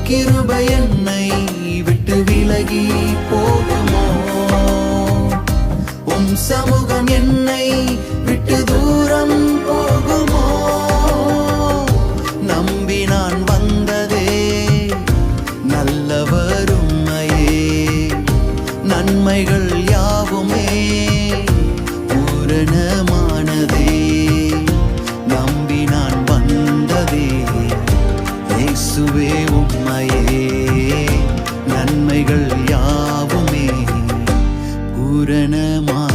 கிருபை என்னை விட்டு விலகி போகுமோ? உம் சமூகம் என்னை விட்டு தூரம் போகுமோ? நம்பி நான் வந்ததே நல்லவர் உம்மையே, நன்மைகள் யாவுமே பூரணமானதே. நம்பி நான் வந்ததே இயேசுவே உம்மையே, நன்மைகள் யாவுமே பூரணமான